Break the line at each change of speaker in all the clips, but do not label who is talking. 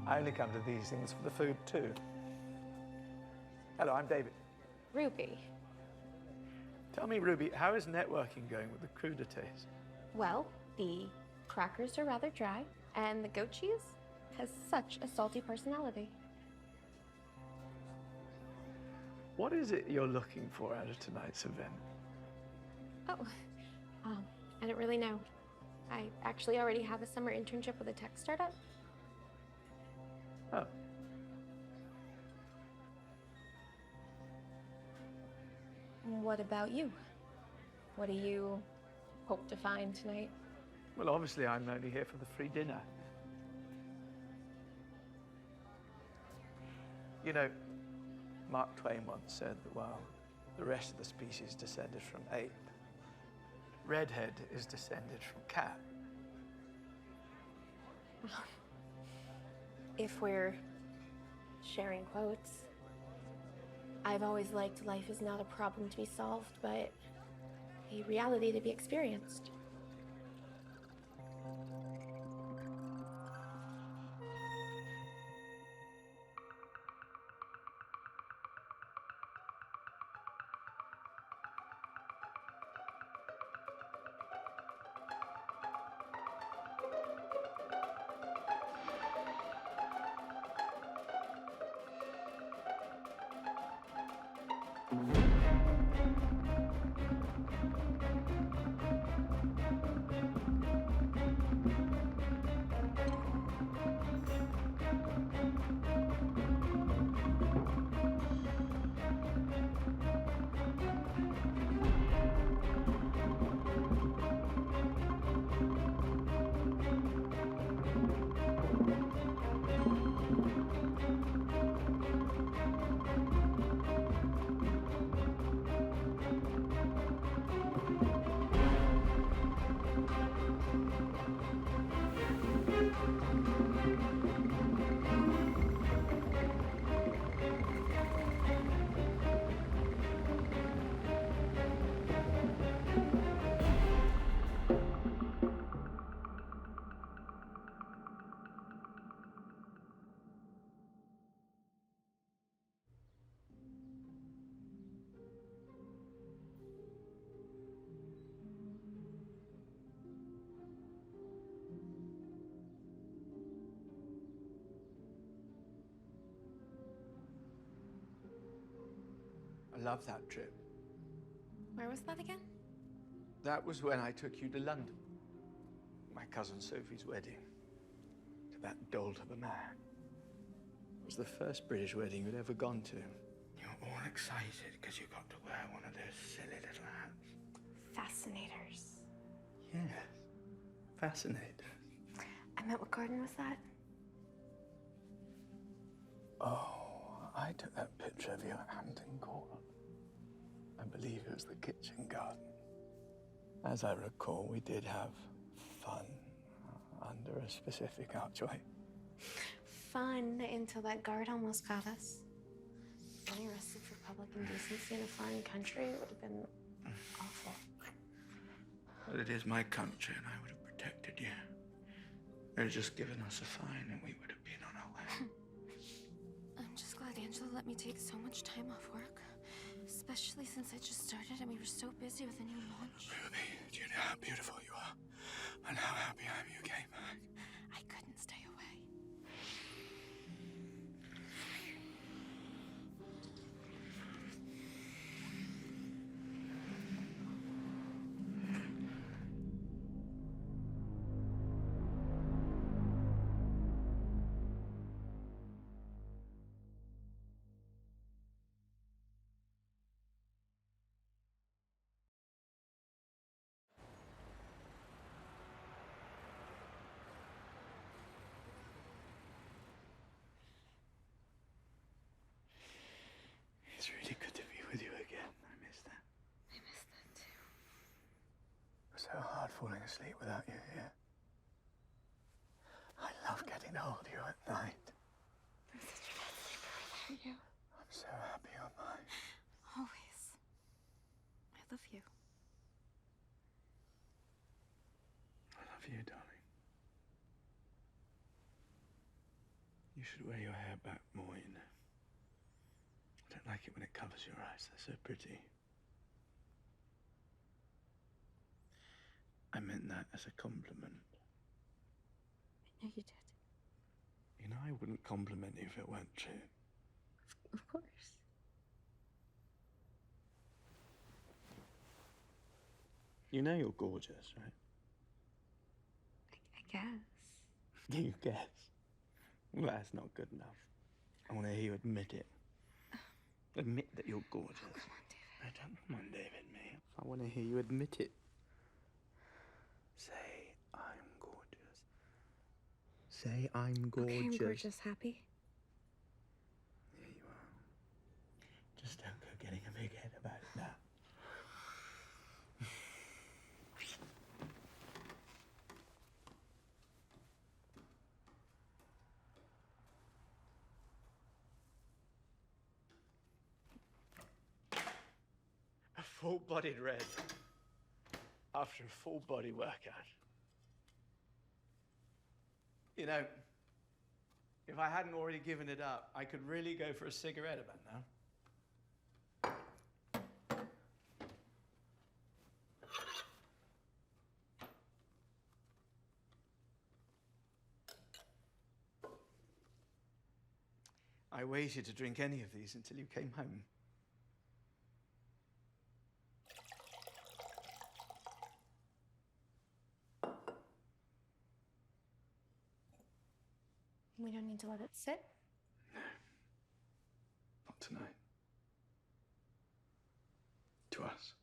I only come to these things for the food too. Hello, I'm David.
Ruby.
Tell me, Ruby, how is networking going with the crudités?
Well, the crackers are rather dry, and the goat cheese has such a salty personality.
What is it you're looking for out of tonight's event?
Oh, I don't really know. I actually already have a summer internship with a tech startup.
Oh.
What about you? What do you hope to find tonight?
Well, obviously, I'm only here for the free dinner. You know, Mark Twain once said that while the rest of the species descended from ape, redhead is descended from cat.
If we're sharing quotes, I've always liked life is not a problem to be solved, but a reality to be experienced.
I love that trip.
Where was that again?
That was when I took you to London. My cousin Sophie's wedding. To that dolt of a man. It was the first British wedding you'd ever gone to. You were all excited because you got to wear one of those silly little hats.
Fascinators.
Yes, fascinating.
I meant, what garden was that?
Oh, I took that picture of you at Hampton Court. I believe it was the kitchen garden. As I recall, we did have fun under a specific archway.
Fun until that guard almost got us. Getting arrested for public indecency in a foreign country would have been awful.
Well, it is my country, and I would have protected you. They'd have just given us a fine, and we would have been on our way.
I'm just glad Angela let me take so much time off work. Especially since I just started and we were so busy with a new launch.
Ruby, Do you know how beautiful you are? And how happy I am you came back?
I couldn't stay away.
It's really good to be with you again. I miss that.
I miss that too.
It was so hard falling asleep without you here. I love getting to hold you at night.
I'm such a bad sleeper without you.
I'm so happy you're mine.
Always. I love you.
I love you, darling. You should wear your hair back more, you know. I don't like it when it covers your eyes. They're so pretty. I meant that as a compliment.
I know you did.
You know, I wouldn't compliment you if it weren't true.
Of course.
You know you're gorgeous, right?
I guess.
You guess. Well, that's not good enough. I want to hear you admit it. Admit that you're gorgeous.
Oh, come on, David.
I don't, come on, David, me. I want to hear you admit it. Say, I'm gorgeous. Say, I'm gorgeous.
Okay, I'm gorgeous. Happy?
Yeah, you are. Just don't go getting a big head about it now. A full-bodied red after a full-body workout. You know, if I hadn't already given it up, I could really go for a cigarette about now. I waited to drink any of these until you came home.
We don't need to let it sit.
No. Not tonight. To us.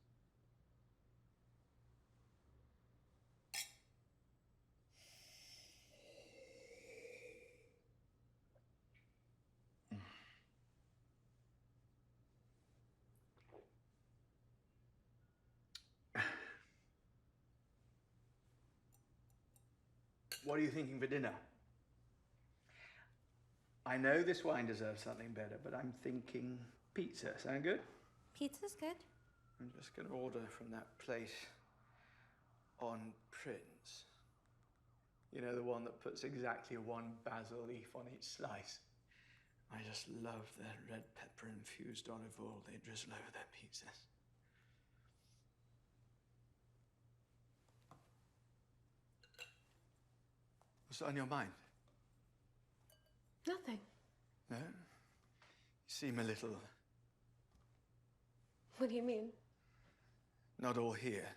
What are you thinking for dinner? I know this wine deserves something better, but I'm thinking pizza. Sound good?
Pizza's good.
I'm just going to order from that place on Prince. You know, the one that puts exactly one basil leaf on each slice. I just love their red pepper-infused olive oil they drizzle over their pizzas. What's on your mind?
Nothing.
No? You seem a little
What do you mean?
not all here.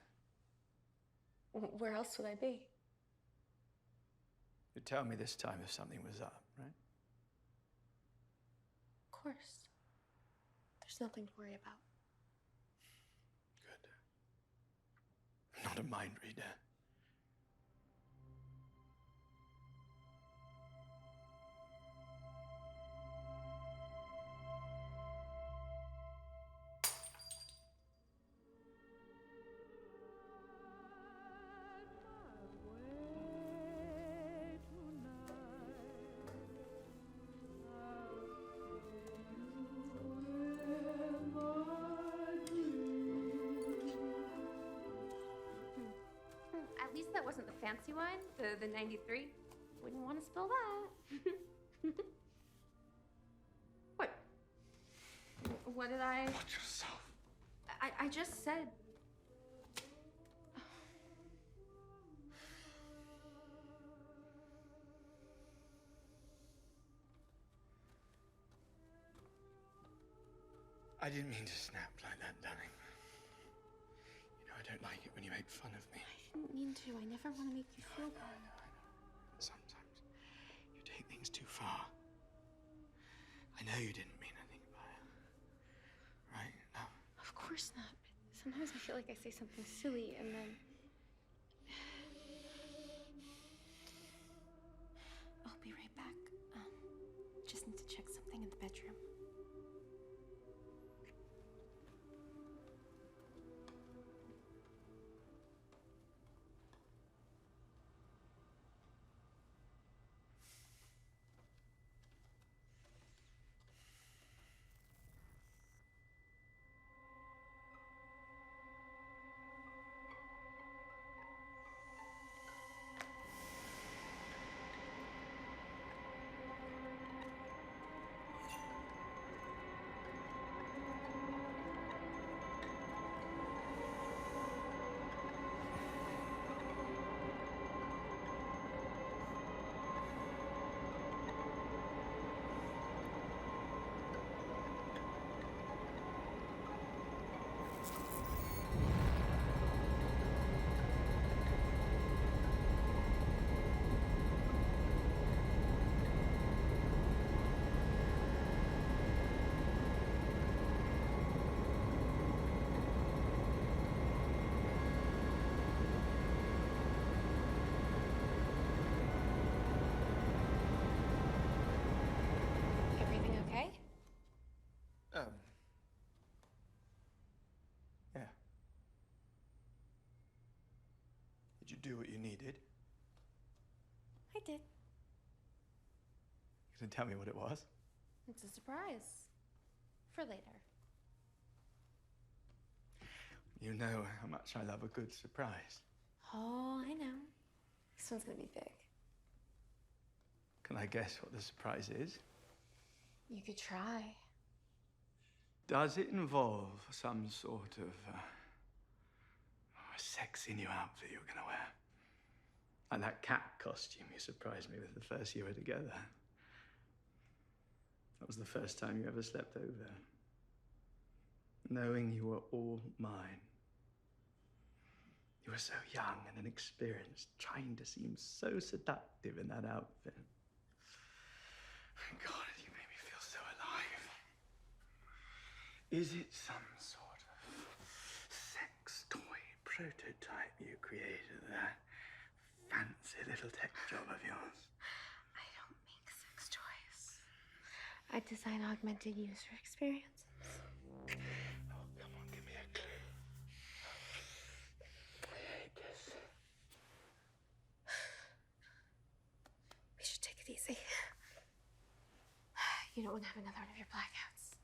Where else would I be?
You'd tell me this time if something was up, right?
Of course. There's nothing to worry about.
Good. I'm not a mind reader.
At least that wasn't the fancy one, the 93. Wouldn't want to spill that. What? What did I...
Watch yourself.
I just said...
I didn't mean to snap like that, darling. You know, I don't like it when you make fun of me.
I didn't mean to. I never want to make you feel bad.
I know. Sometimes you take things too far. I know you didn't mean anything by it. Right? No.
Of course not. But sometimes I feel like I say something silly and then... I'll be right back. Just need to check something in the bedroom. Everything okay?
Yeah. Did you do what you needed?
I did.
You didn't tell me what it was.
It's a surprise. For later.
You know how much I love a good surprise.
Oh, I know. This one's gonna be big.
Can I guess what the surprise is?
You could try.
Does it involve some sort of sexy new outfit you're gonna wear? Like that cat costume you surprised me with the first year we were together. That was the first time you ever slept over. Knowing you were all mine. You were so young and inexperienced, trying to seem so seductive in that outfit. God, you made me feel so alive. Is it some sort of sex toy prototype you created, that fancy little tech job of yours?
I don't make sex toys. I design augmented user experiences.
Oh, come on, give me a clue. I hate this.
We should take it easy. You don't want to have another one of your blackouts.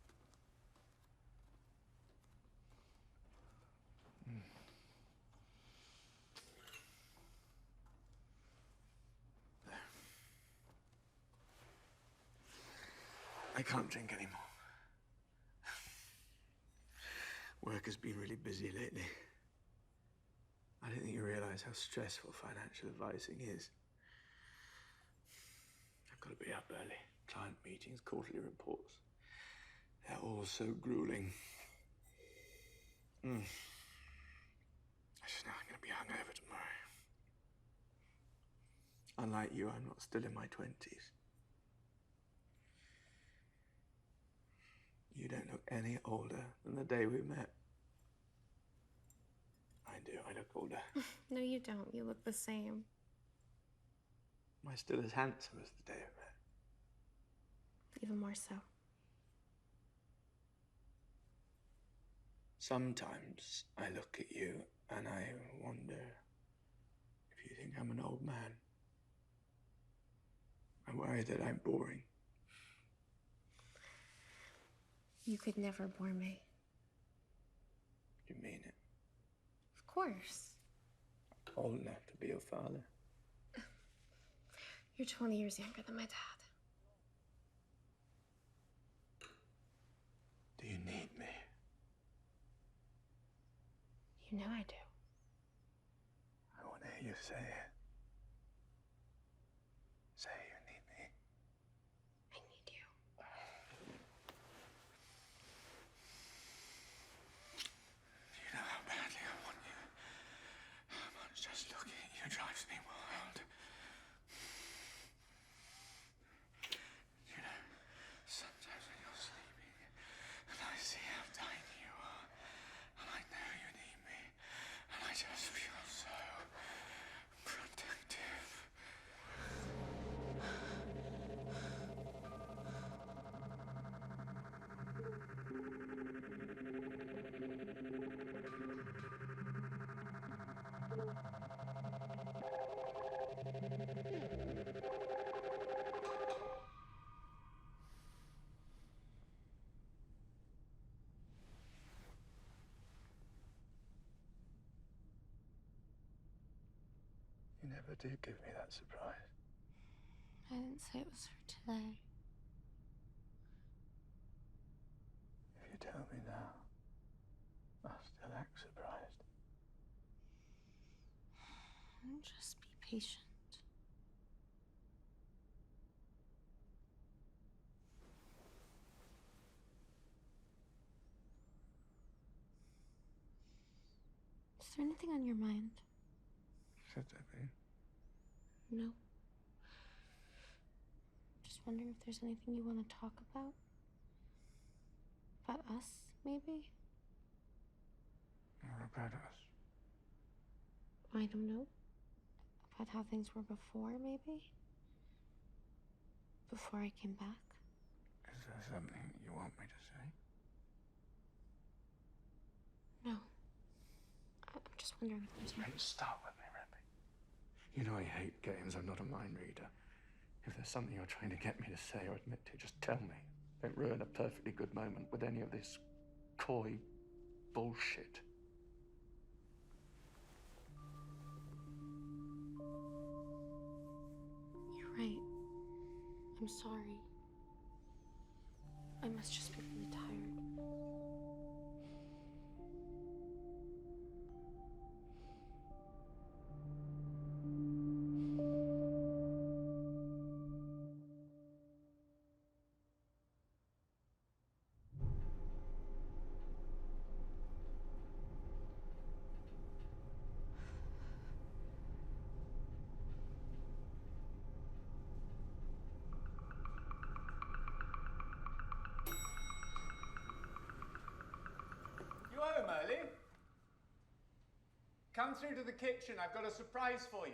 I can't drink anymore. Work has been really busy lately. I don't think you realize how stressful financial advising is. I've got to be up early. Client meetings, quarterly reports. They're all so grueling. I just know I'm going to be hungover tomorrow. Unlike you, I'm not still in my 20s. You don't look any older than the day we met. I do, I look older.
No, you don't. You look the same.
Am I still as handsome as the day we met?
Even more so.
Sometimes I look at you and I wonder if you think I'm an old man. I worry that I'm boring.
You could never bore me.
You mean it?
Of course.
Old enough to be your father?
You're 20 years younger than my dad.
Do you need me?
You know I do.
I want to hear you say it. Say you need me.
I need you.
never did give me that surprise.
I didn't say it was for today.
If you tell me now, I'll still act surprised.
Just be patient. Is there anything on your mind?
Should there be?
No. Just wondering if there's anything you want to talk about? About us, maybe?
Or about us?
I don't know. About how things were before, maybe? Before I came back?
Is there something you want me to say?
No. I'm just wondering if there's
Don't start with me, Rebby. You know I hate games. I'm not a mind reader. If there's something you're trying to get me to say or admit to, just tell me. Don't ruin a perfectly good moment with any of this coy bullshit.
You're right. I'm sorry. I must just be really tired.
You home early? Come through to the kitchen. I've got a surprise for you.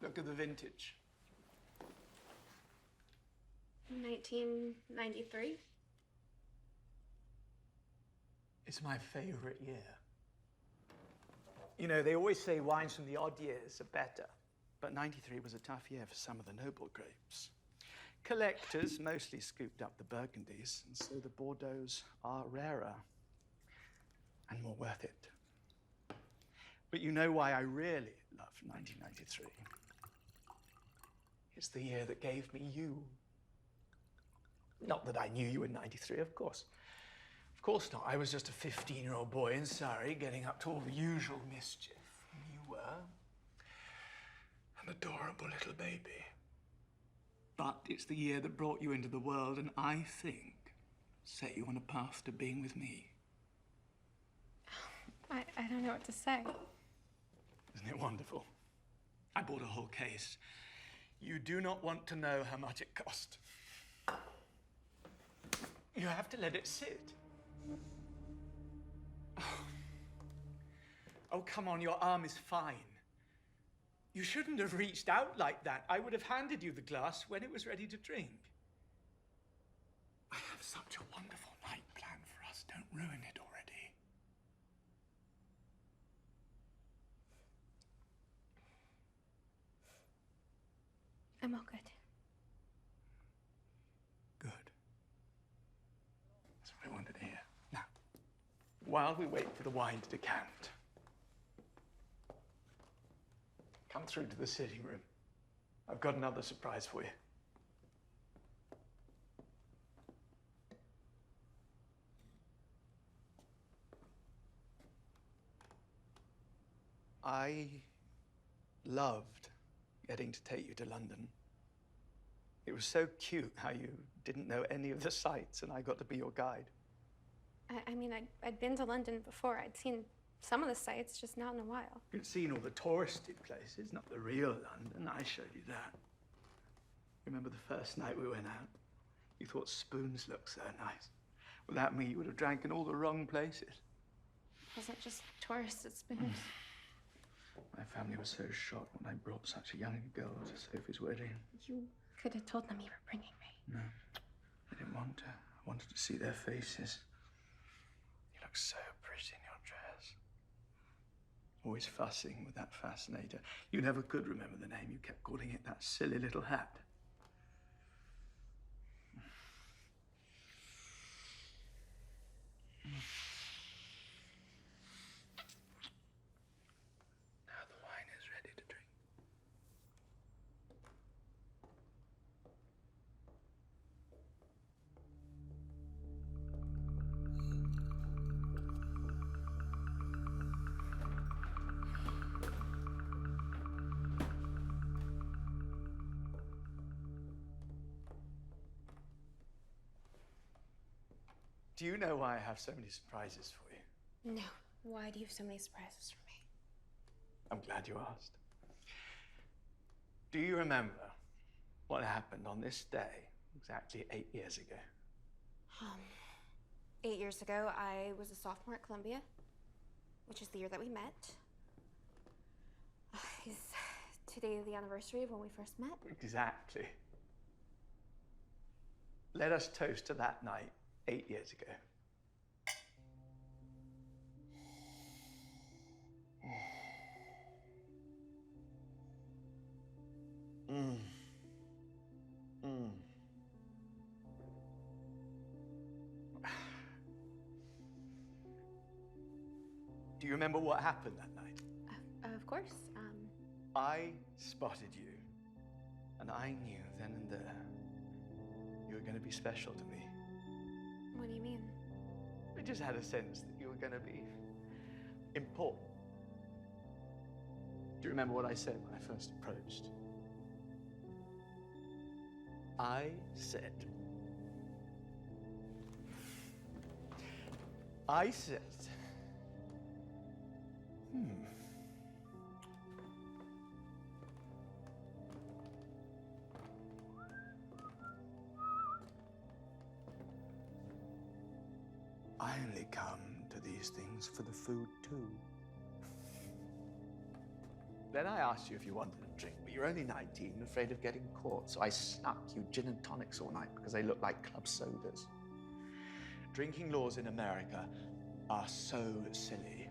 Look at the vintage.
1993?
It's my favorite year. You know, they always say wines from the odd years are better, but 93 was a tough year for some of the noble grapes. Collectors mostly scooped up the Burgundies, and so the Bordeaux's are rarer and more worth it. But you know why I really love 1993? It's the year that gave me you. Not that I knew you in 93, of course. Of course not. I was just a 15-year-old boy in Surrey, getting up to all the usual mischief. And you were an adorable little baby. But it's the year that brought you into the world, and I think set you on a path to being with me.
I don't know what to say.
Isn't it wonderful? I bought a whole case. You do not want to know how much it cost. You have to let it sit. Oh, come on, your arm is fine. You shouldn't have reached out like that. I would have handed you the glass when it was ready to drink. I have such a wonderful night planned for us. Don't ruin it already.
I'm all good.
Good. That's what I wanted to hear. Now, while we wait for the wine to decant, come through to the sitting room. I've got another surprise for you. I loved getting to take you to London. It was so cute how you didn't know any of the sights and I got to be your guide.
I mean, I'd been to London before. I'd seen some of the sights, just not in a while.
You'd seen all the touristy places, not the real London. I showed you that. Remember the first night we went out? You thought spoons looked so nice. Without me, you would have drank in all the wrong places.
It wasn't just tourists at spoons.
My family was so shocked when I brought such a young girl to Sophie's wedding.
You could have told them you were bringing me.
No, I didn't want to. I wanted to see their faces. You look so pretty in your dress. Always fussing with that fascinator. You never could remember the name. You kept calling it that silly little hat. Now the wine is ready to drink. Do you know why I have so many surprises for you?
No. Why do you have so many surprises for me?
I'm glad you asked. Do you remember what happened on this day exactly 8 years ago?
8 years ago, I was a sophomore at Columbia, which is the year that we met. Is today the anniversary of when we first met?
Exactly. Let us toast to that night 8 years ago. Do you remember what happened that night?
Of course.
I spotted you, and I knew then and there you were going to be special to me.
What do you mean?
I just had a sense that you were going to be important. Do you remember what I said when I first approached? I said, I only come to these things for the food too. Then I asked you if you wanted a drink, but you're only 19 and afraid of getting caught, so I snuck you gin and tonics all night because they look like club sodas. Drinking laws in America are so silly.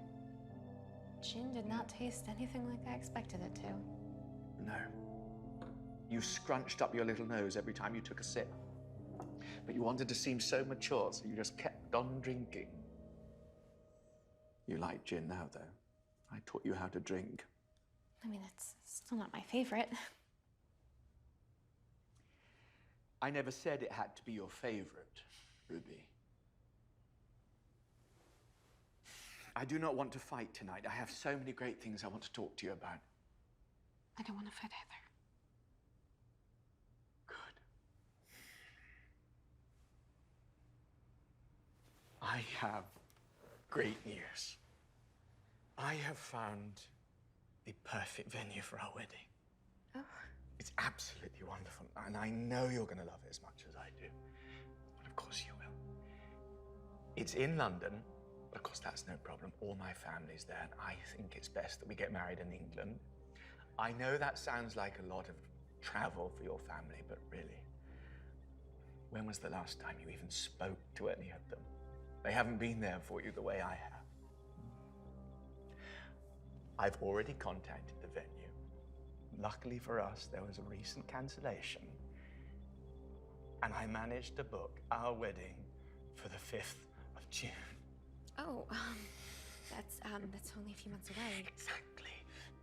Gin did not taste anything like I expected it to.
No. You scrunched up your little nose every time you took a sip. But you wanted to seem so mature, so you just kept on drinking. You like gin now, though. I taught you how to drink.
I mean, it's still not my favorite.
I never said it had to be your favorite, Ruby. I do not want to fight tonight. I have so many great things I want to talk to you about.
I don't want to fight either.
Good. I have great news. I have found the perfect venue for our wedding.
Oh.
It's absolutely wonderful, and I know you're going to love it as much as I do. But of course you will. It's in London, but of course that's no problem. All my family's there, and I think it's best that we get married in England. I know that sounds like a lot of travel for your family, but really, when was the last time you even spoke to any of them? They haven't been there for you the way I have. I've already contacted the venue. Luckily for us, there was a recent cancellation, and I managed to book our wedding for the 5th of June.
Oh, that's only a few months away.
Exactly.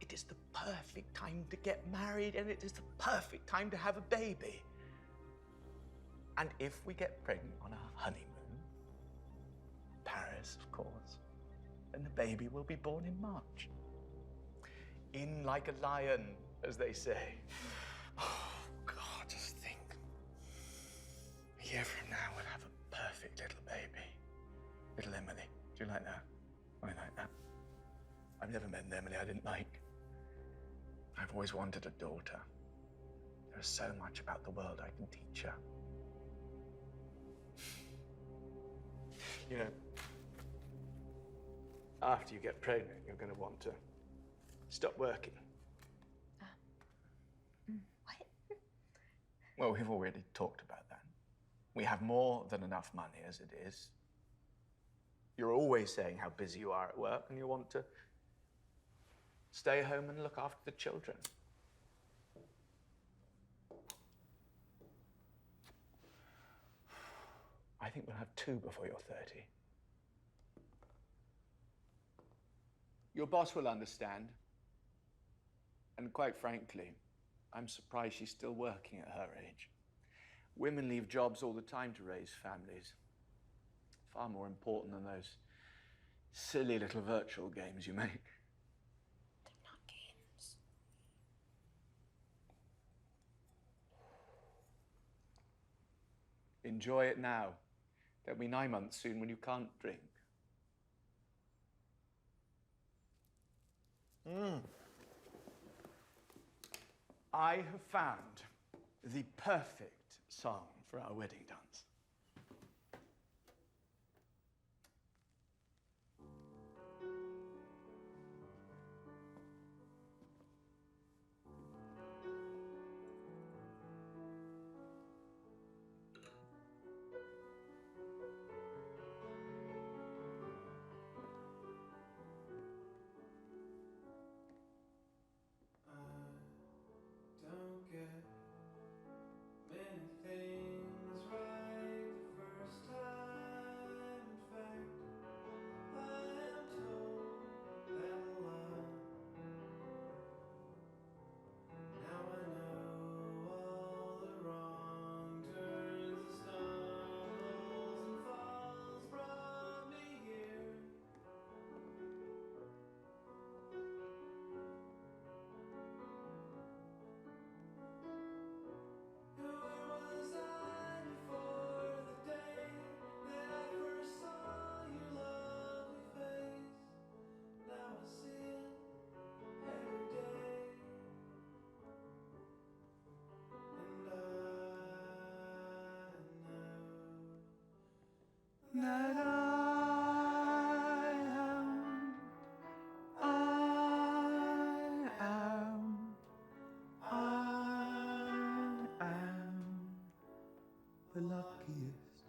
It is the perfect time to get married, and it is the perfect time to have a baby. And if we get pregnant on our honeymoon, Paris, of course, then the baby will be born in March. In like a lion, as they say. Oh, God, just think. A year from now, we'll have a perfect little baby. Little Emily. Do you like that? I like that. I've never met an Emily I didn't like. I've always wanted a daughter. There's so much about the world I can teach her. You know, after you get pregnant, you're going to want to stop working.
What?
Well, we've already talked about that. We have more than enough money as it is. You're always saying how busy you are at work, and you want to Stay home and look after the children. I think we'll have 2 before you're 30. Your boss will understand. And quite frankly, I'm surprised she's still working at her age. Women leave jobs all the time to raise families. Far more important than those silly little virtual games you make.
They're not games.
Enjoy it now. There'll be 9 months soon when you can't drink. I have found the perfect song for our wedding dance.
Don't get many things right the first time. In fact, I am told that a lot. Now I know all the wrong turns, the stumbles and falls brought me here. Where was I before the day that I first saw your lovely face? Now I see it every day, and I know that
I am the luckiest.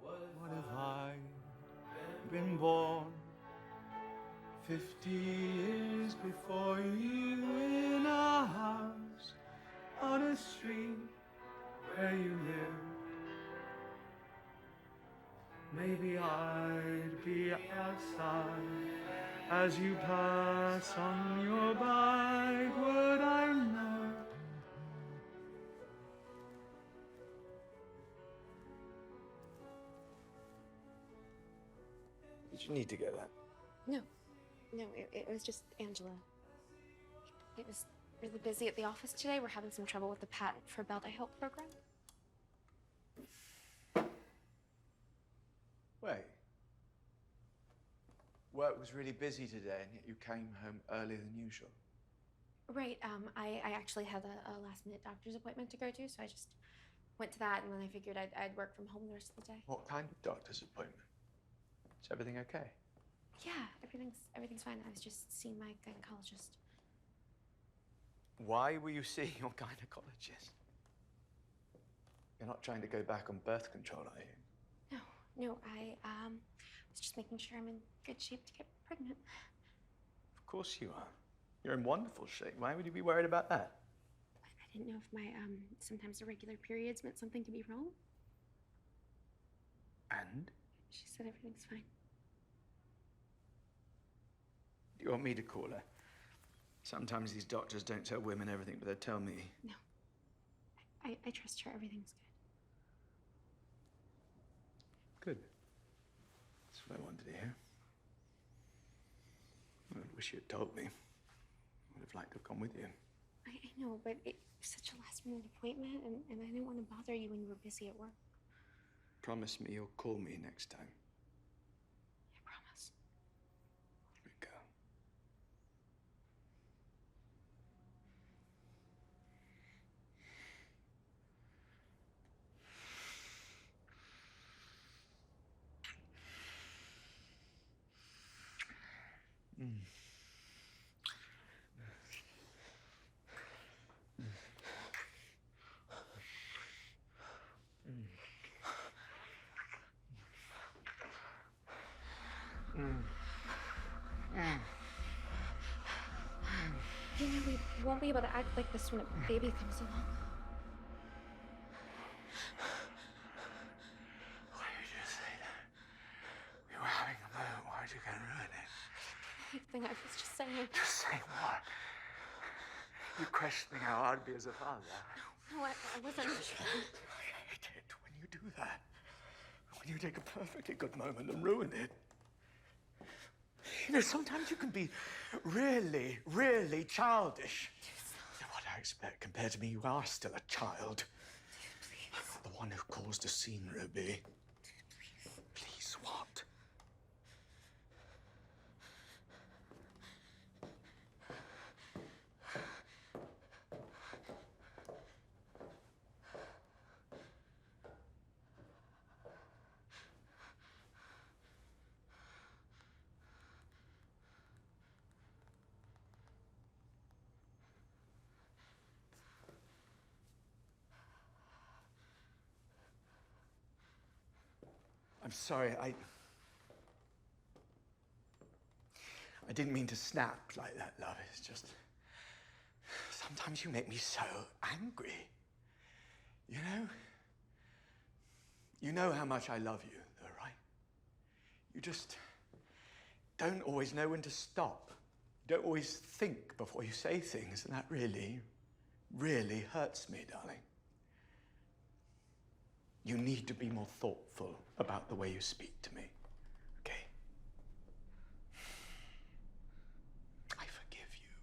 What if I been born 50 years before you in a house on a street where you live? Maybe I'd be outside as you pass on your bike. Would I know? Did you need to get that?
No, it was just Angela. It was really busy at the office today. We're having some trouble with the patent for Belt I Help program.
Wait. Work was really busy today, and yet you came home earlier than usual.
Right, I actually had a last-minute doctor's appointment to go to, so I just went to that, and then I figured I'd work from home the rest of the day.
What kind of doctor's appointment? Is everything okay?
Yeah, everything's fine. I was just seeing my gynecologist.
Why were you seeing your gynecologist? You're not trying to go back on birth control, are you?
No, I was just making sure I'm in good shape to get pregnant.
Of course you are. You're in wonderful shape. Why would you be worried about that?
I didn't know if my sometimes irregular periods meant something could be wrong.
And?
She said everything's fine.
Do you want me to call her? Sometimes these doctors don't tell women everything, but they tell me.
No. I trust her. Everything's good.
Good. That's what I wanted to hear. I wish you had told me. I would have liked to have gone with you.
I know, but it was such a last-minute appointment, and I didn't want to bother you when you were busy at work.
Promise me you'll call me next time.
I promise.
Here we go.
You know, we won't be able to act like this when a baby comes along.
Why did you say that? We were having a moment. Why'd you go and ruin it?
Nothing, I was just saying.
Just say what? You questioning how I'd be as a father.
No, I wasn't.
I hate it when you do that. When you take a perfectly good moment and ruin it. You know, sometimes you can be really, really childish. You know what I expect? Compared to me, you are still a child.
Please.
The one who caused a scene, Ruby. Please, what? I'm sorry, I didn't mean to snap like that, love. It's just... sometimes you make me so angry. You know? You know how much I love you, though, right? You just don't always know when to stop. You don't always think before you say things, and that really, really hurts me, darling. You need to be more thoughtful about the way you speak to me, okay? I forgive you.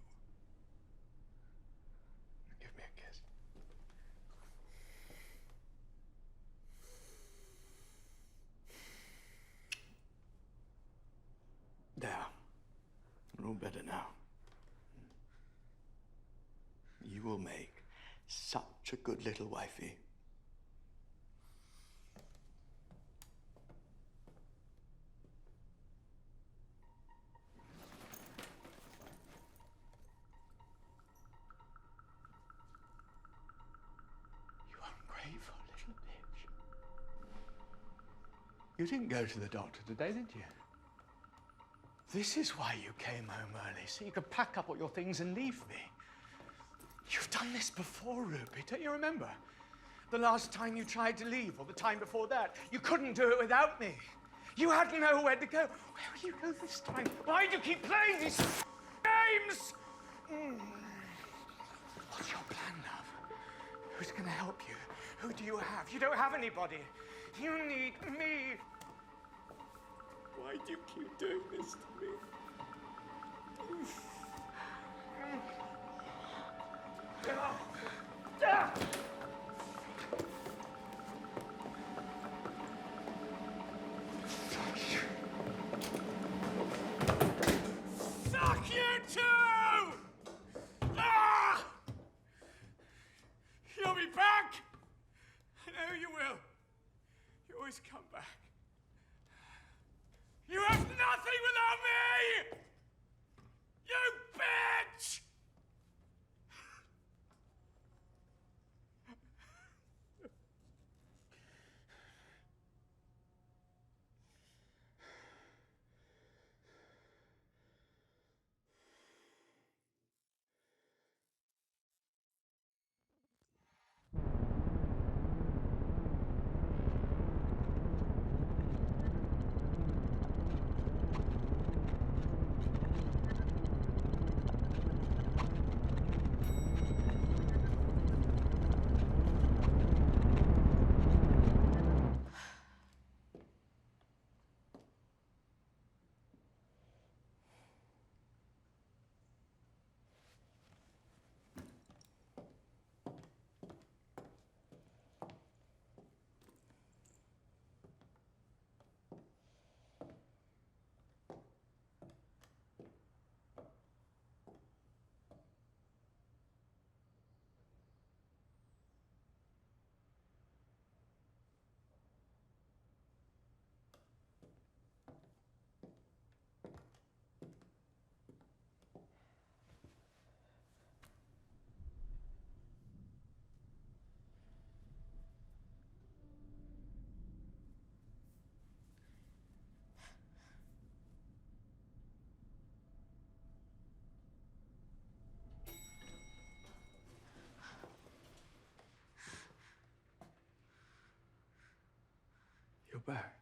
Give me a kiss. There. We're all better now. You will make such a good little wifey. Ungrateful little bitch. You didn't go to the doctor today, did you? This is why you came home early, so you could pack up all your things and leave me. You've done this before, Ruby, don't you remember? The last time you tried to leave, or the time before that. You couldn't do it without me. You had nowhere to go. Where will you go this time? Why do you keep playing these games? What's your plan, love? Who's gonna help you? Who do you have? You don't have anybody. You need me. Why do you keep doing this to me? Fuck you too! Ah! You'll be back! I know you will. You always come back. You have nothing without me! You bitch! You're back.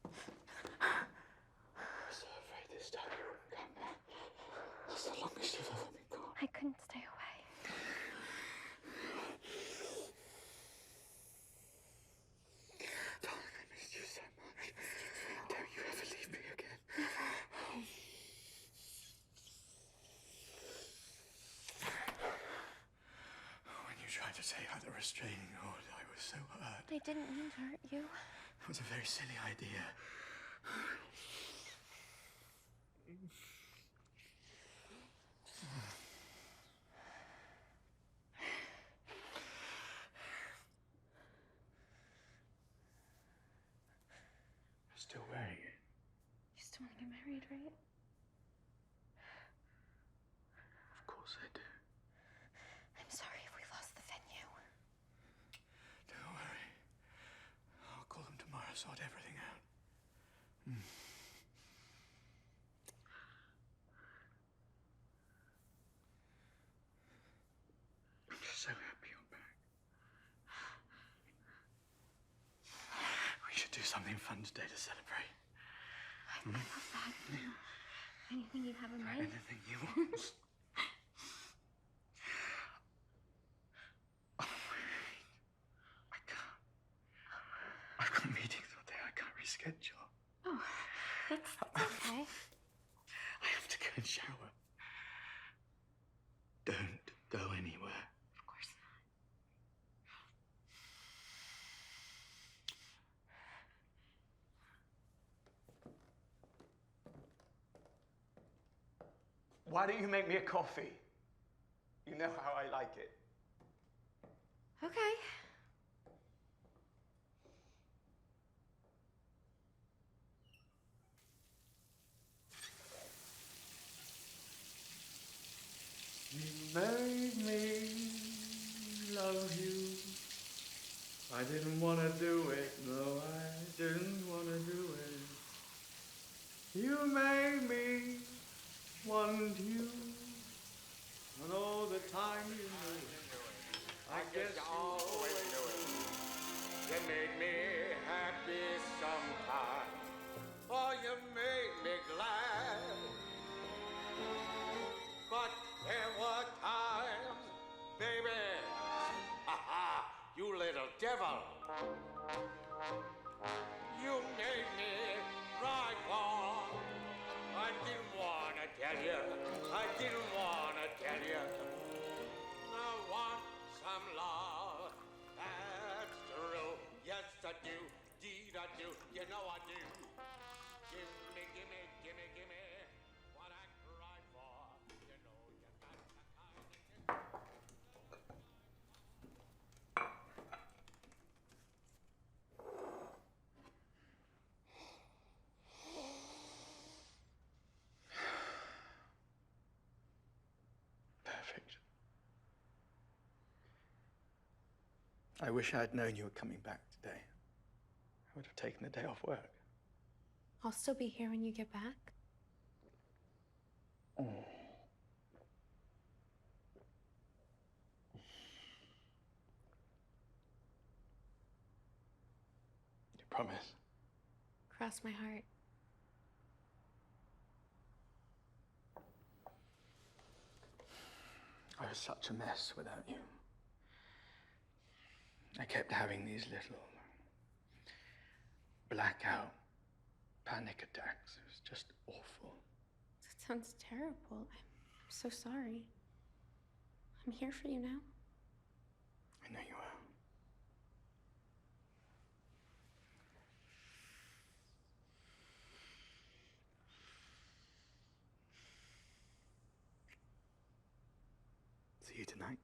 I was so afraid this time you wouldn't come back. That's the longest you've ever been gone.
I couldn't stay away.
Darling, I missed you so much. Don't you ever leave me again. When you tried to take out the restraining order, I was so hurt.
I didn't mean to hurt you.
It was a very silly idea. You're still wearing it.
You still want to get married, right?
Of course I do.
I'm sorry if we lost the venue.
Don't worry. I'll call them tomorrow, sort everything out. I'm just so happy you're back. We should do something fun today to celebrate.
I love that. Anything you have in mind?
Anything you want. I can't. I've got meetings all day. I can't reschedule.
Oh, that's okay.
I have to go and shower. Don't go anywhere.
Of course
Why don't you make me a coffee? You know how I like it.
not. Okay.
You made me love you. I didn't want to do it. No, I didn't want to do it. You made me want you. And all the time you knew it. I guess you always knew it. You made me happy sometimes. Oh, you made me glad. But there were times, baby, you little devil. You made me cry for. I didn't want to tell you. I didn't want to tell you. I want some love. That's true. Yes, I do. Deed, I do. You know I do. Give me, give me, give me, give me what I cry for. You know you got the kind of... Perfect. I wish I had known you were coming back today. I would have taken the day off work.
I'll still be here when you get back.
You promise?
Cross my heart.
I was such a mess without you. I kept having these little blackout panic attacks. It was just awful.
That sounds terrible. I'm so sorry. I'm here for you now.
I know you are. See you tonight.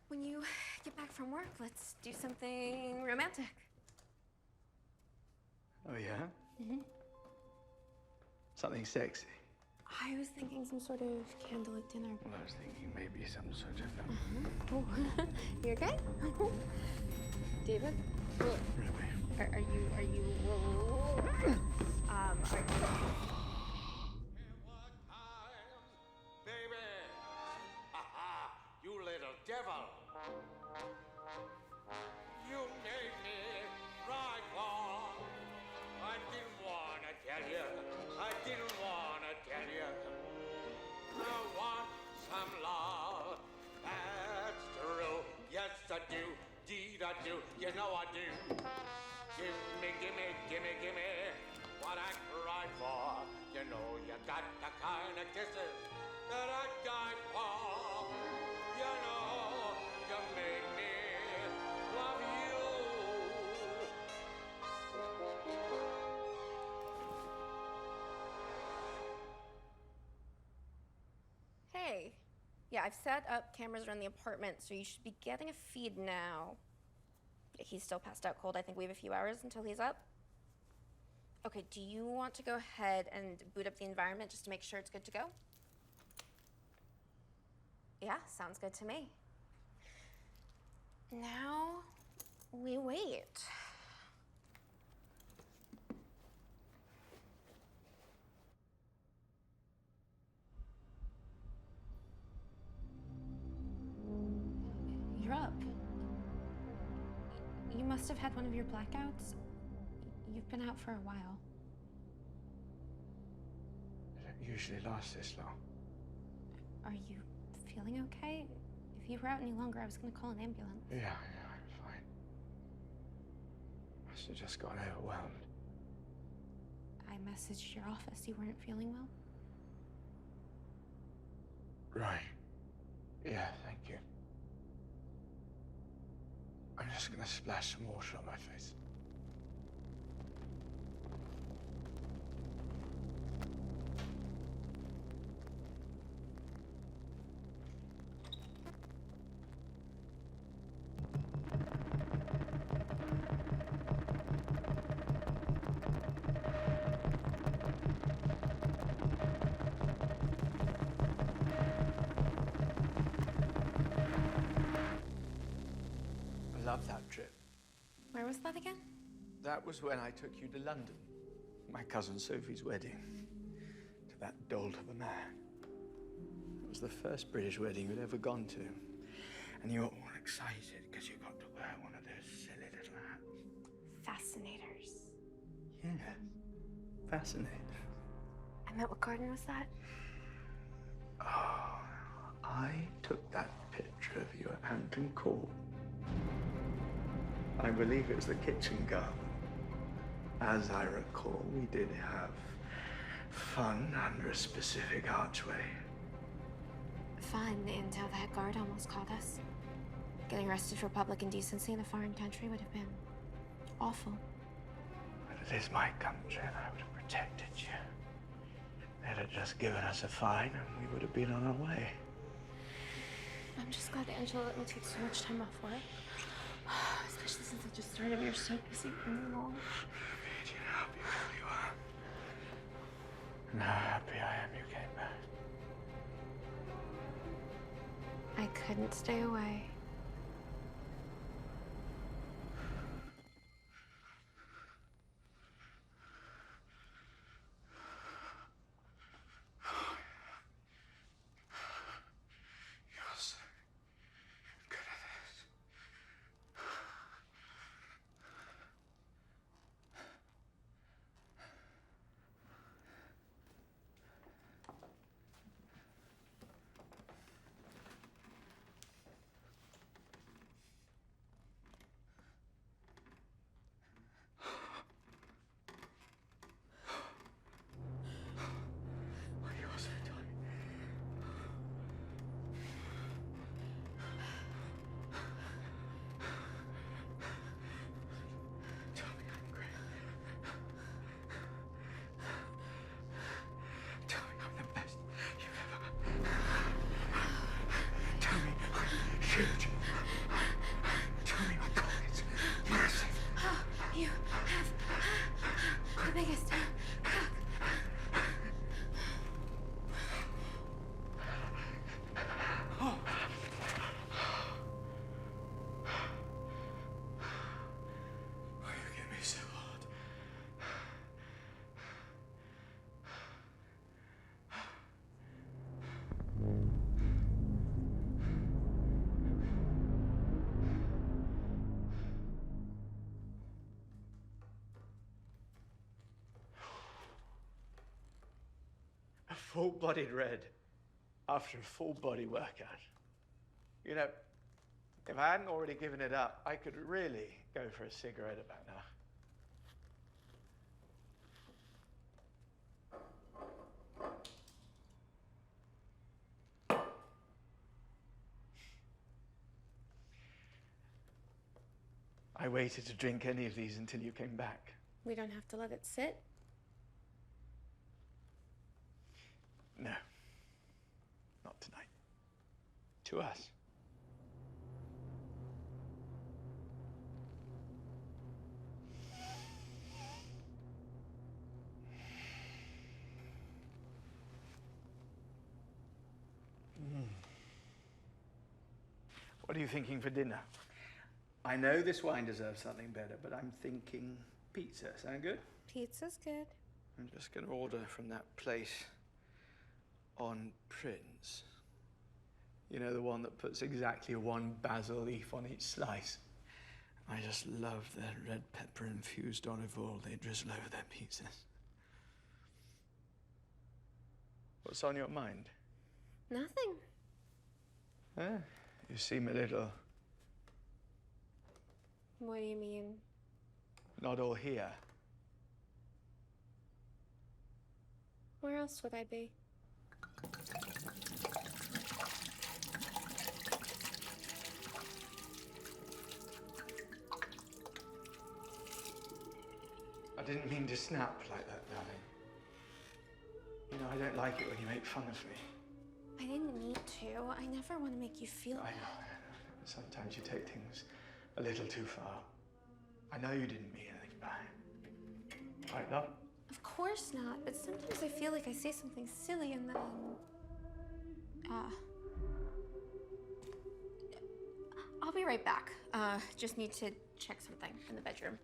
When you get back from work, let's do something romantic.
Oh, yeah?
Mm-hmm.
Something sexy.
I was thinking some sort of candlelit dinner.
Well, I was thinking maybe some sort of...
Oh, you okay? David?
Ruby.
Are you... Are you...
Baby,
I do, you know I do. Gimme what I cry for. You know you got the kind of kisses that I die for. You know you make me love you.
Hey. Yeah, I've set up cameras around the apartment, so you should be getting a feed now. He's still passed out cold. I think we have a few hours until he's up. Okay, do you want to go ahead and boot up the environment just to make sure it's good to go? Yeah, sounds good to me. Now, we wait. You're up. You must have had one of your blackouts. You've been out for a while.
It don't usually last this long.
Are you feeling okay? If you were out any longer, I was gonna call an ambulance.
Yeah, I'm fine. Must have just got overwhelmed.
I messaged your office. You weren't feeling well?
Right. Yeah, thank you. I'm just gonna splash some water on my face. I love that trip.
Where was that again?
That was when I took you to London. My cousin Sophie's wedding. To that dolt of a man. It was the first British wedding you'd ever gone to. And you were all excited because you got to wear one of those silly little hats.
Fascinators.
Yeah. Fascinating.
I meant, what garden was that?
Oh, I took that picture of you at Hampton Court. I believe it was the kitchen garden. As I recall, we did have fun under a specific archway.
Fun until that guard almost caught us. Getting arrested for public indecency in a foreign country would have been awful.
But it is my country and I would have protected you. They'd have just given us a fine and we would have been on our way.
I'm just glad Angela let me take so much time off work. Especially since I just started. You're so busy and long.
You know how beautiful you are. And how happy I am you came back.
I couldn't stay away.
You're so good at this. You're so tired. Tell me I'm great. Tell me I'm the best you've ever had. Tell me I'm huge. Tell me my cock is massive.
Oh, you have the biggest cock.
Oh, you get me so hard. A full-bodied red after a full-body workout. You know, If I hadn't already given it up, I could really go for a cigarette about now. I waited to drink any of these until you came back.
We don't have to let it sit.
No. Not tonight. To us. What are you thinking for dinner? I know this wine deserves something better, but I'm thinking pizza. Sound good?
Pizza's good.
I'm just going to order from that place on Prince. You know, the one that puts exactly one basil leaf on each slice. I just love their red pepper infused olive oil they drizzle over their pizzas. What's on your mind?
Nothing.
Huh? You seem a little
What do you mean?
not all here.
Where else would I be?
I didn't mean to snap like that, darling. You know, I don't like it when you make fun of me.
I didn't need to. I never want to make you feel
I know. Sometimes you take things a little too far. I know you didn't mean anything by it. Right, love?
Of course not, but sometimes I feel like I say something silly and then... I'll be right back. Just need to check something in the bedroom.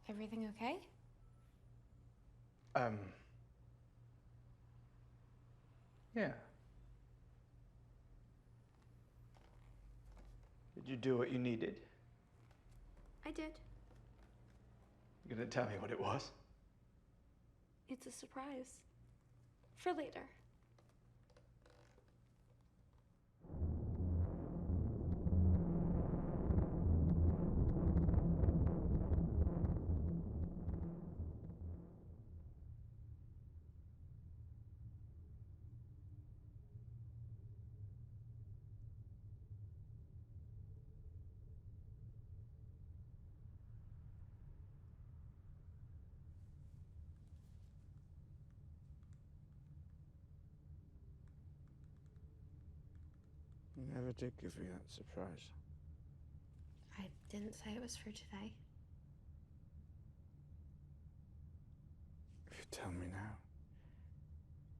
Everything okay?
Yeah. Did you do what you needed?
I did.
You gonna tell me what it was?
It's a surprise. For later.
You never did give me that surprise.
I didn't say it was for today.
If you tell me now,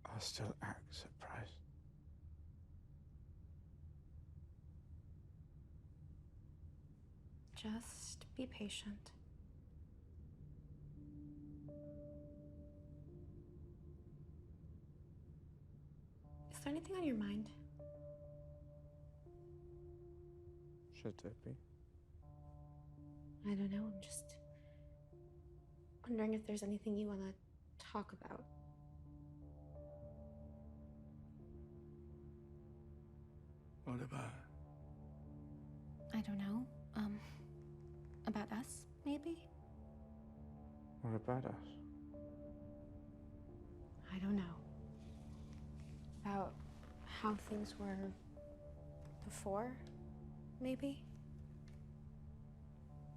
I'll still act surprised.
Just be patient. Is there anything on your mind?
Should there be?
I don't know, I'm just wondering if there's anything you want to talk about.
What about?
I don't know. About us, maybe?
What about us?
I don't know. About how things were before, maybe?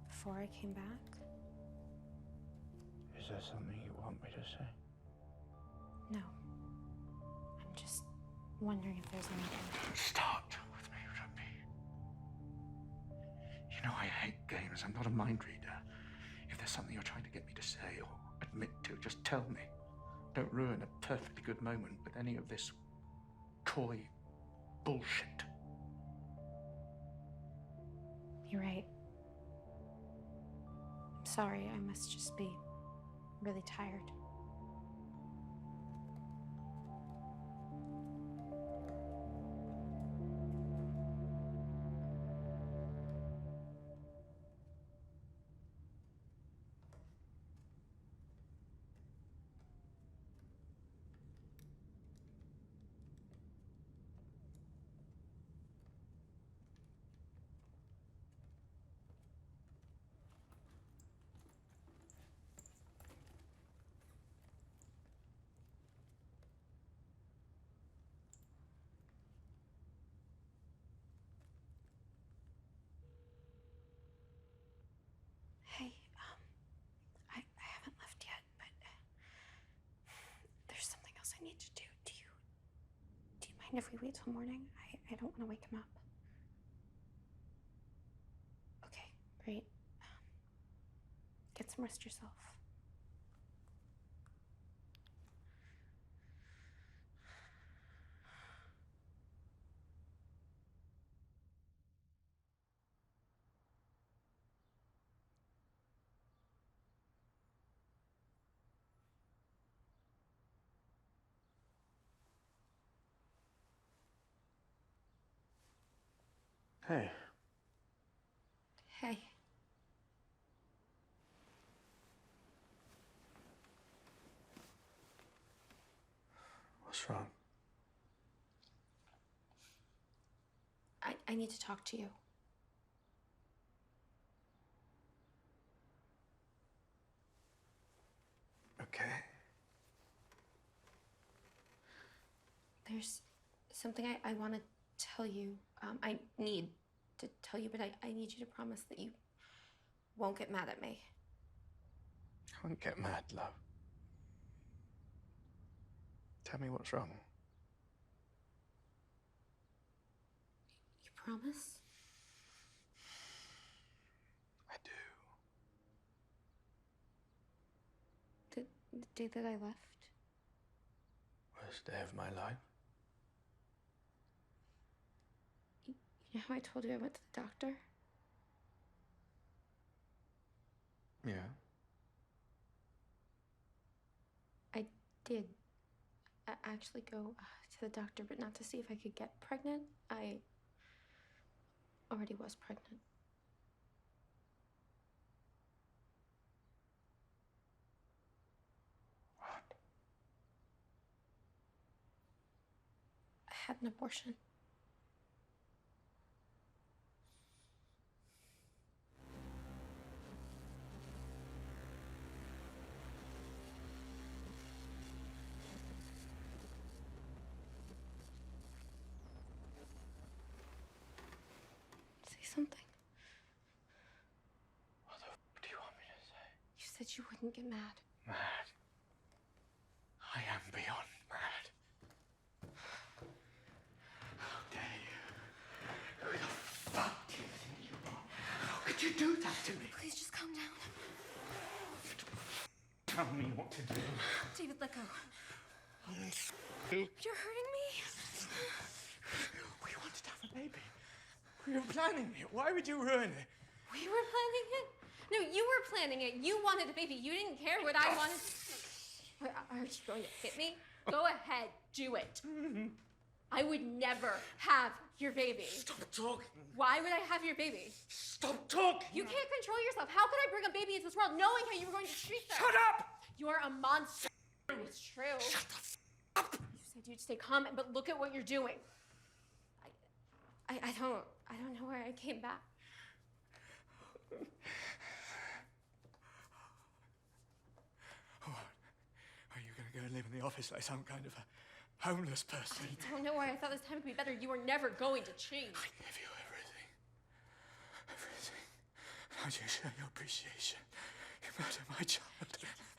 Before I came back?
Is there something you want me to say?
No. I'm just wondering if there's anything.
Start with me, Ruby. You know I hate games. I'm not a mind reader. If there's something you're trying to get me to say or admit to, just tell me. Don't ruin a perfectly good moment with any of this coy bullshit.
You're right. I'm sorry, I must just be really tired. Hey, I haven't left yet, but there's something else I need to do. Do you mind if we wait till morning? I don't want to wake him up. Okay, great. Get some rest yourself.
Hey.
Hey.
What's wrong?
I need to talk to you.
Okay.
There's something I want to tell you. I need to tell you, but I need you to promise that you won't get mad at me.
I won't get mad, love. Tell me what's wrong.
You promise?
I do.
The day that I left?
Worst day of my life.
You know how I told you I went to the doctor?
Yeah.
I did actually go to the doctor, but not to see if I could get pregnant. I already was pregnant.
What?
I had an abortion. Say something.
What the f do you want me to say?
You said you wouldn't get mad.
Mad. I am beyond mad. How dare you? Who the fuck do you think you are? How could do that to me?
Please just calm down.
Tell me what to do.
David, let go.
You
You're hurting me.
We wanted to have a baby. We were planning it. Why would you ruin it?
We were planning it? No, you were planning it. You wanted a baby. You didn't care what I wanted. Are you going to hit me? Go ahead, do it. I would never have your baby.
Stop talking.
Why would I have your baby?
Stop talking.
You can't control yourself. How could I bring a baby into this world knowing how you were going to treat them?
Shut up!
You're a monster. It's true.
Shut the f up.
You said you'd stay calm, but look at what you're doing. I don't know why I came back.
What? Are you going to go and live in the office like some kind of a homeless person?
I don't know why I thought this time would be better. You were never going to change.
I give you everything. Everything. How do you show your appreciation? You murdered my child.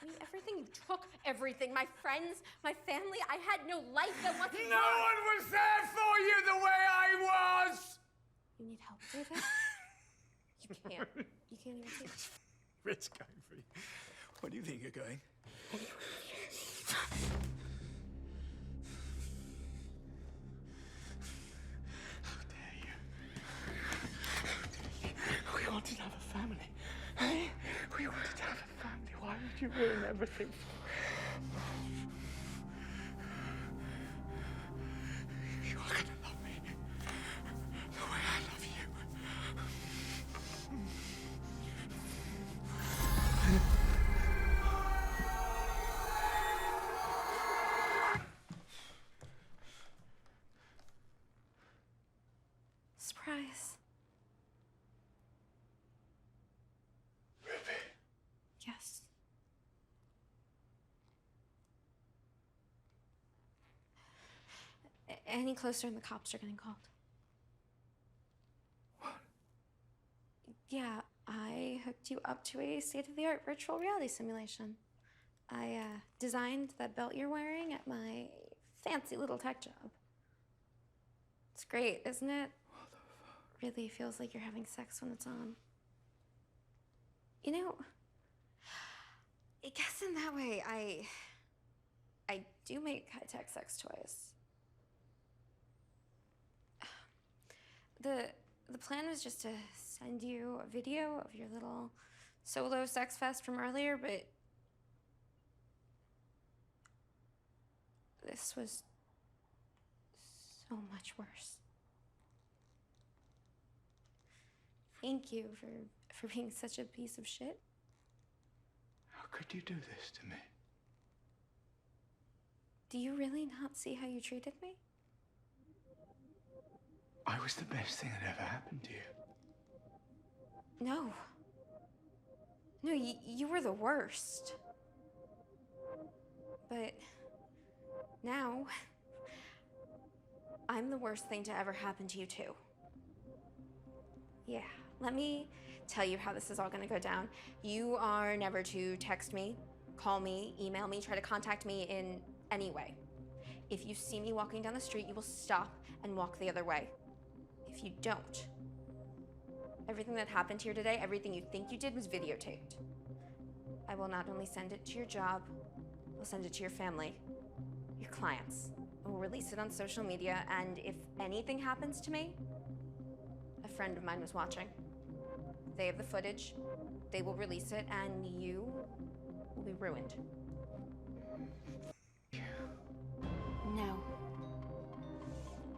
I mean, everything. You took everything. My friends, my family. I had no life that wasn't
No
yours.
one was there for you the way I was!
You need help, David? You can't. You can't even take it.
It's going for you. Where do you think you're going? How dare you? How dare you? We wanted to have a family. Hey? We wanted to have a family. Why would you ruin everything? You're gonna love me the way I love you.
Surprise.
Ruby.
Yes. Any closer and the cops are getting called.
What?
Yeah, I hooked you up to a state-of-the-art virtual reality simulation. I designed that belt you're wearing at my fancy little tech job. It's great, isn't it?
What the fuck?
Really feels like you're having sex when it's on. You know, I guess in that way, I do make high-tech sex toys. The plan was just to send you a video of your little solo sex fest from earlier, but this was so much worse. Thank you for being such a piece of shit.
How could you do this to me?
Do you really not see how you treated me?
I was the best thing that ever happened to you.
No. No, you were the worst. But now, I'm the worst thing to ever happen to you, too. Yeah, let me tell you how this is all gonna go down. You are never to text me, call me, email me, try to contact me in any way. If you see me walking down the street, you will stop and walk the other way. If you don't, everything that happened here today, everything you think you did was videotaped. I will not only send it to your job, I'll send it to your family, your clients. I will release it on social media, and if anything happens to me, a friend of mine was watching. They have the footage, they will release it, and you will be ruined. No.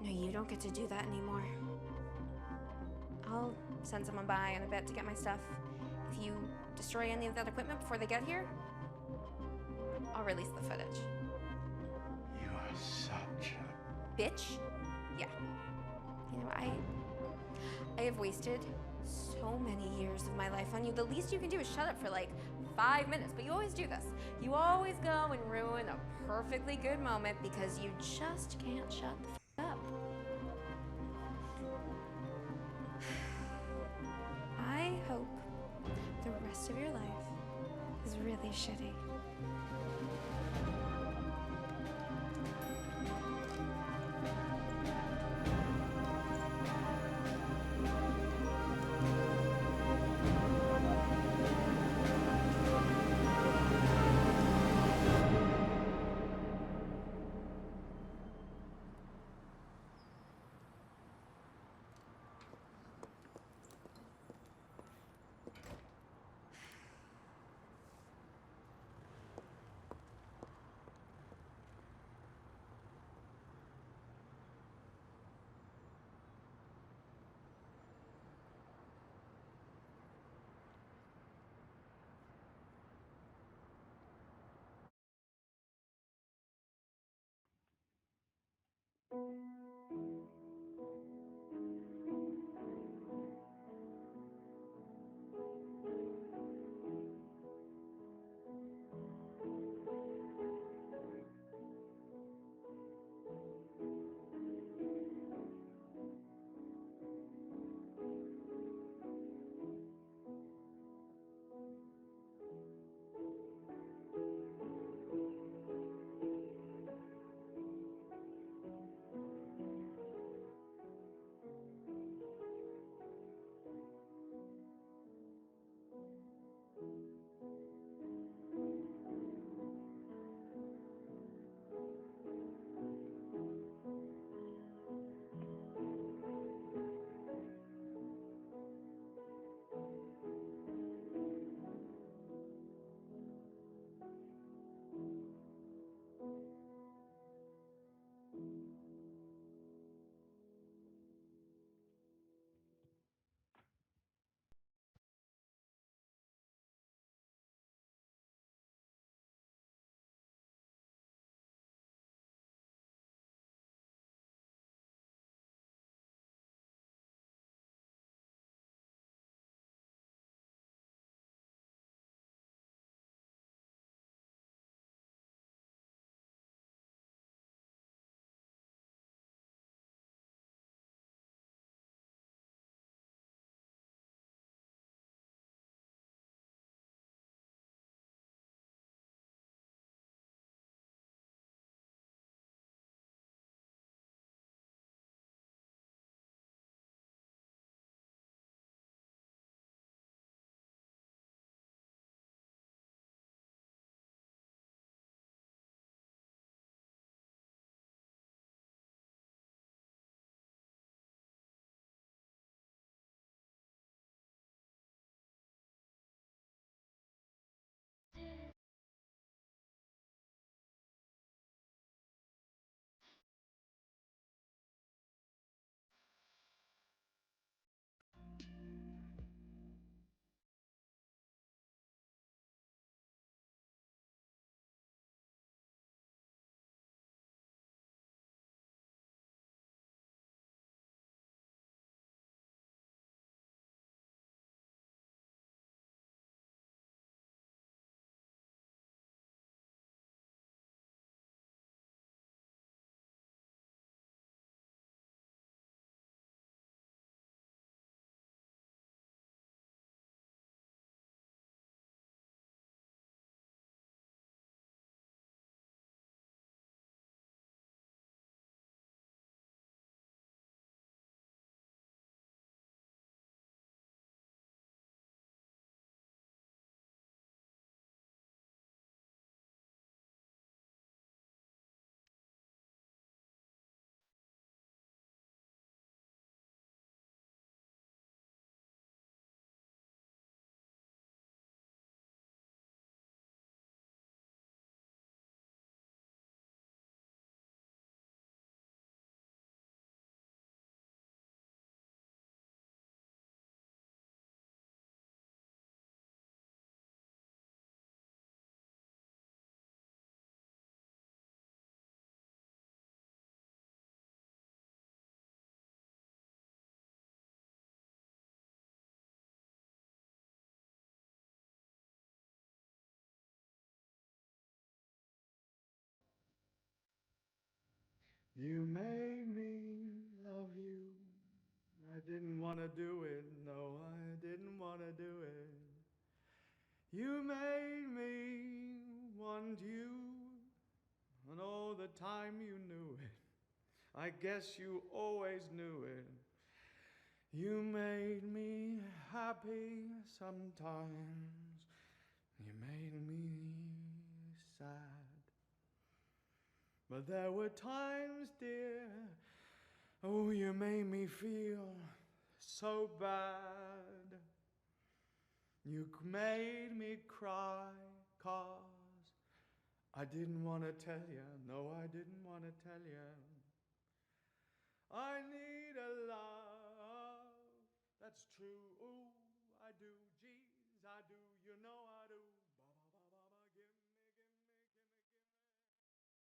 No, you don't get to do that anymore. I'll send someone by in a bit to get my stuff. If you destroy any of that equipment before they get here, I'll release the footage.
You are such a...
Bitch? Yeah. You know, I have wasted so many years of my life on you. The least you can do is shut up for like 5 minutes, but you always do this. You always go and ruin a perfectly good moment because you just can't shut the f up. I hope the rest of your life is really shitty.
You made me love you. I didn't want to do it. No, I didn't want to do it. You made me want you. And all the time you knew it. I guess you always knew it. You made me happy sometimes. You made me sad. But there were times, dear, oh, you made me feel so bad. You made me cry, 'cause I didn't want to tell you. No, I didn't want to tell you. I need a love that's true. Ooh, I do. Geez, I do. You know I do.